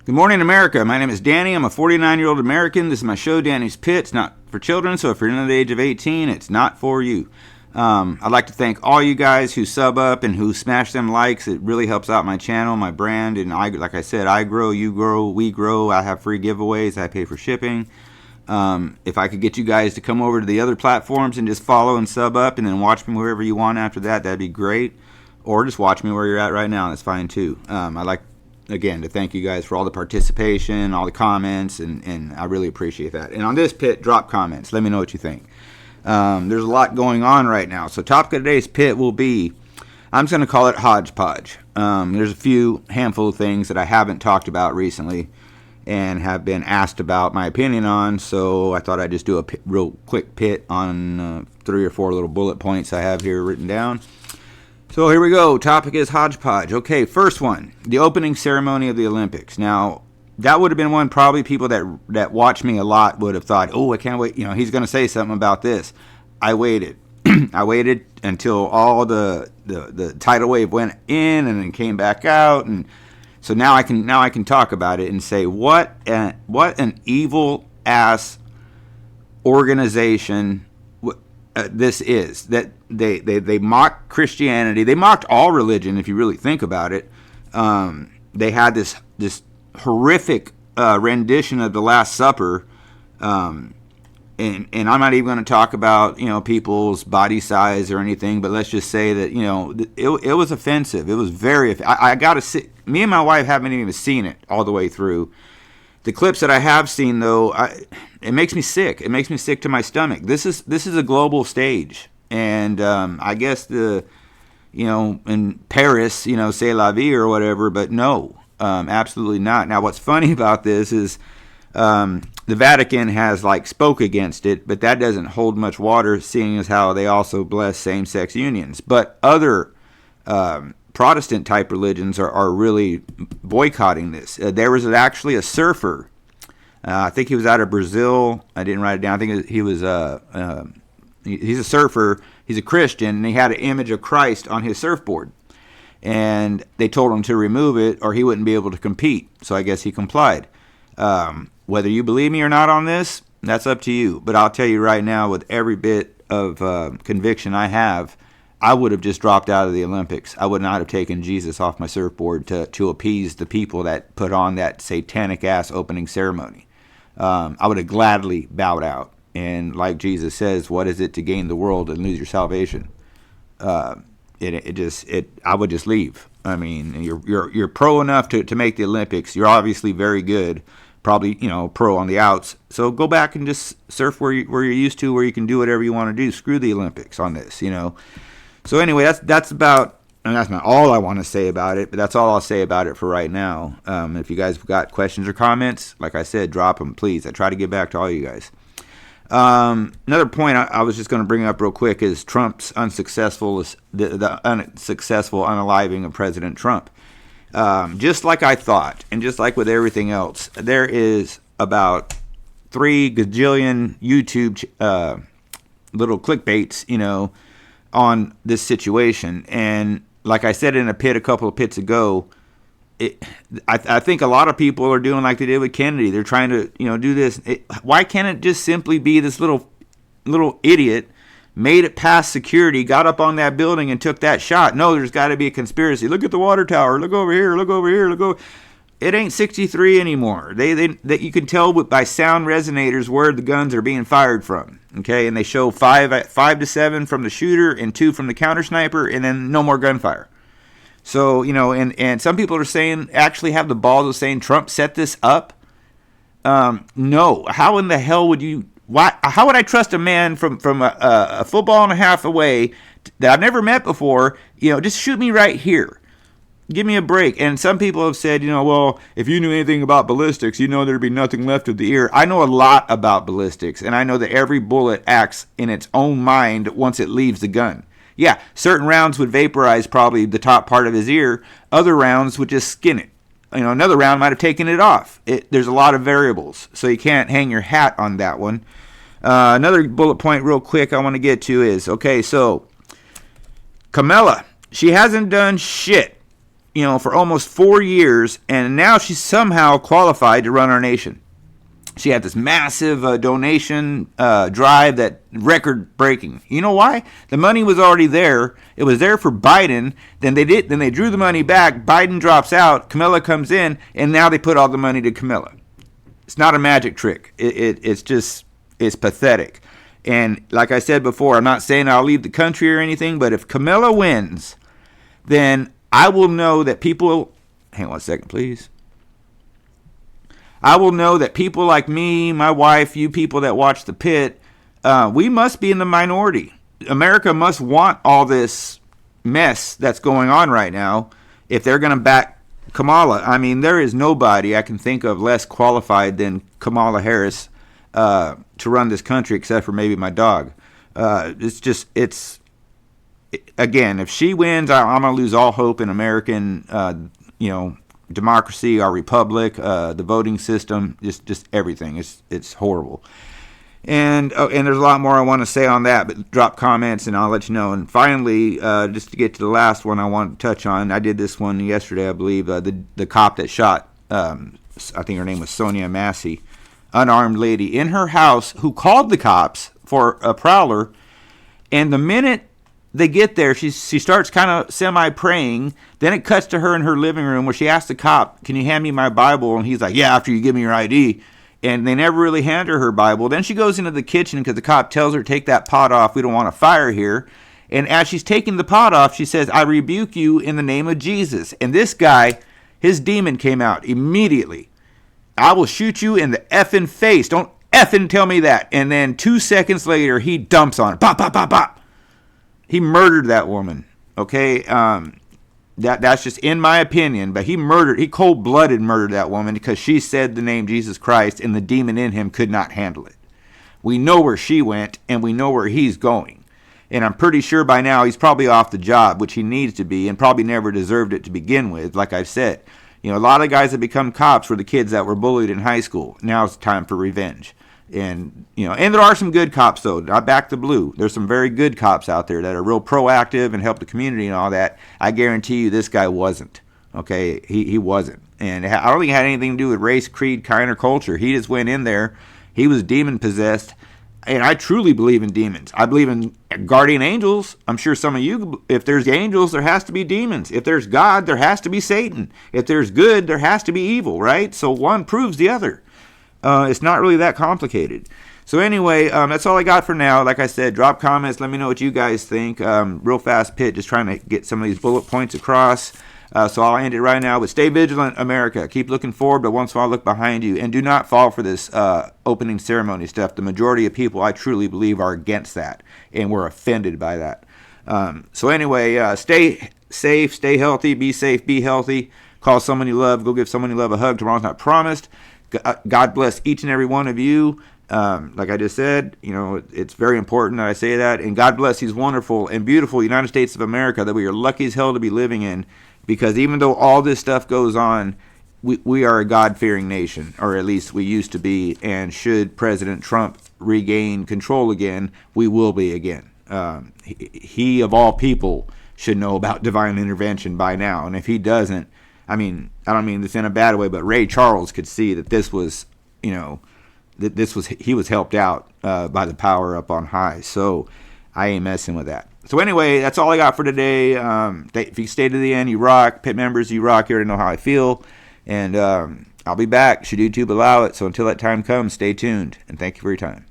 Good morning, America. My name is Danny. I'm a 49-year-old American. This is my show, Danny's Pit. It's not for children, so if you're under the age of 18, it's not for you. I'd like to thank all you guys who sub up and who smash them likes. It really helps out my channel, my brand, and like I said, I grow, you grow, we grow. I have free giveaways. I pay for shipping. If I could get you guys to come over to the other platforms and just follow and sub up and then watch me wherever you want after that, that'd be great. Or just watch me where you're at right now. That's fine too. I'd like, again, to thank you guys for all the participation, all the comments, and I really appreciate that. And on this pit, drop comments. Let me know what you think. There's a lot going on right now. So topic of today's pit will be, I'm just going to call it Hodgepodge. There's a handful of things that I haven't talked about recently and have been asked about my opinion on, so I thought I'd just do a real quick pit on 3 or 4 little bullet points I have here written down. So here we go. Topic is Hodgepodge. Okay, first one, the opening ceremony of the Olympics. Now, that would have been one probably people that watch me a lot would have thought, oh, I can't wait. You know, he's going to say something about this. I waited. I waited until all the tidal wave went in and then came back out, and so now I can talk about it and say what an evil ass organization this is. That they mock Christianity. They mocked all religion if you really think about it. They had this horrific rendition of the Last Supper, and I'm not even going to talk about people's body size or anything, but let's just say that it was offensive. It was very. I got to see. Me and my wife haven't even seen it all the way through. The clips that I have seen, though, it makes me sick. It makes me sick to my stomach. This is a global stage, and I guess in Paris, c'est la vie or whatever, but no. Absolutely not. Now, what's funny about this is the Vatican has spoke against it, but that doesn't hold much water, seeing as how they also bless same-sex unions. But other Protestant type religions are really boycotting this. There was actually a surfer. I think he was out of Brazil. I didn't write it down. I think he was he's a surfer. He's a Christian, and he had an image of Christ on his surfboard. And they told him to remove it or he wouldn't be able to compete. So I guess he complied. Whether you believe me or not on this, that's up to you. But I'll tell you right now, with every bit of conviction I have, I would have just dropped out of the Olympics. I would not have taken Jesus off my surfboard to appease the people that put on that satanic-ass opening ceremony. I would have gladly bowed out. And like Jesus says, what is it to gain the world and lose your salvation? I would just leave. I mean, you're pro enough to make the Olympics. You're obviously very good, probably pro on the outs. So go back and just surf where you're used to, where you can do whatever you want to do. Screw the Olympics on this, So anyway, that's about. And that's not all I want to say about it, but that's all I'll say about it for right now. If you guys have got questions or comments, like I said, drop them, please. I try to get back to all you guys. Another point I was just going to bring up real quick is Trump's the unsuccessful unaliving of President Trump. Just like I thought, and just like with everything else, there is about 3 gajillion YouTube little clickbaits, on this situation. And like I said in a pit a couple of pits ago, I think a lot of people are doing like they did with Kennedy. They're trying to, do this. Why can't it just simply be this little idiot made it past security, got up on that building and took that shot? No, there's got to be a conspiracy. Look at the water tower. Look over here. Look over here. Look over. It ain't 63 anymore. That you can tell by sound resonators where the guns are being fired from. Okay, and they show 5 to 7 from the shooter and 2 from the counter sniper, and then no more gunfire. So, and some people are saying, actually have the balls of saying Trump set this up. No. How in the hell would you, how would I trust a man from a football and a half away that I've never met before, just shoot me right here. Give me a break. And some people have said, well, if you knew anything about ballistics, there'd be nothing left of the ear. I know a lot about ballistics, and I know that every bullet acts in its own mind once it leaves the gun. Yeah, certain rounds would vaporize probably the top part of his ear. Other rounds would just skin it. Another round might have taken it off. There's a lot of variables, so you can't hang your hat on that one. Another bullet point real quick I want to get to is, okay, so Kamala, she hasn't done shit. for almost 4 years, and now she's somehow qualified to run our nation. She had this massive donation drive that record-breaking. You know why? The money was already there. It was there for Biden. Then they drew the money back. Biden drops out. Camilla comes in, and now they put all the money to Camilla. It's not a magic trick. It's pathetic. And like I said before, I'm not saying I'll leave the country or anything, but if Camilla wins, then I will know that people... Hang on 1 second, please. I will know that people like me, my wife, you people that watch The Pit, we must be in the minority. America must want all this mess that's going on right now if they're going to back Kamala. I mean, there is nobody I can think of less qualified than Kamala Harris to run this country, except for maybe my dog. Again, if she wins, I'm going to lose all hope in American, democracy, our republic, the voting system, just everything. It's horrible. And there's a lot more I want to say on that, but drop comments and I'll let you know. And finally, just to get to the last one I want to touch on, I did this one yesterday, I believe, the cop that shot, I think her name was Sonia Massey, unarmed lady in her house who called the cops for a prowler, and the minute they get there, she starts kind of semi-praying. Then it cuts to her in her living room where she asks the cop, "Can you hand me my Bible?" And he's like, "Yeah, after you give me your ID." And they never really hand her Bible. Then she goes into the kitchen because the cop tells her, "Take that pot off. We don't want a fire here." And as she's taking the pot off, she says, "I rebuke you in the name of Jesus." And this guy, his demon came out immediately. "I will shoot you in the effing face. Don't effing tell me that." And then 2 seconds later, he dumps on her. Pop, pop, pop, pop. He murdered that woman, okay? That's just in my opinion, but he cold-blooded murdered that woman because she said the name Jesus Christ and the demon in him could not handle it. We know where she went and we know where he's going. And I'm pretty sure by now he's probably off the job, which he needs to be, and probably never deserved it to begin with, like I've said. A lot of guys that become cops were the kids that were bullied in high school. Now it's time for revenge. And there are some good cops, though. I back the blue. There's some very good cops out there that are real proactive and help the community and all that. I guarantee you this guy wasn't. Okay? He wasn't. And I don't think it had anything to do with race, creed, kind, or culture. He just went in there. He was demon-possessed. And I truly believe in demons. I believe in guardian angels. I'm sure some of you, if there's angels, there has to be demons. If there's God, there has to be Satan. If there's good, there has to be evil, right? So one proves the other. It's not really that complicated. So anyway, that's all I got for now. Like I said, drop comments. Let me know what you guys think. Real fast Pit, just trying to get some of these bullet points across. So I'll end it right now. But stay vigilant, America. Keep looking forward, but once in a while look behind you. And do not fall for this opening ceremony stuff. The majority of people, I truly believe, are against that. And we're offended by that. So anyway, stay safe, stay healthy, be safe, be healthy. Call someone you love. Go give someone you love a hug. Tomorrow's not promised. God bless each and every one of you. Like I just said, it's very important that I say that. And God bless these wonderful and beautiful United States of America that we are lucky as hell to be living in. Because even though all this stuff goes on, we are a God-fearing nation, or at least we used to be. And should President Trump regain control again, we will be again. He of all people should know about divine intervention by now. And if he doesn't, I don't mean this in a bad way, but Ray Charles could see that this was, he was helped out by the power up on high. So I ain't messing with that. So anyway, that's all I got for today. If you stay to the end, you rock. Pit members, you rock. You already know how I feel. And I'll be back should YouTube allow it. So until that time comes, stay tuned. And thank you for your time.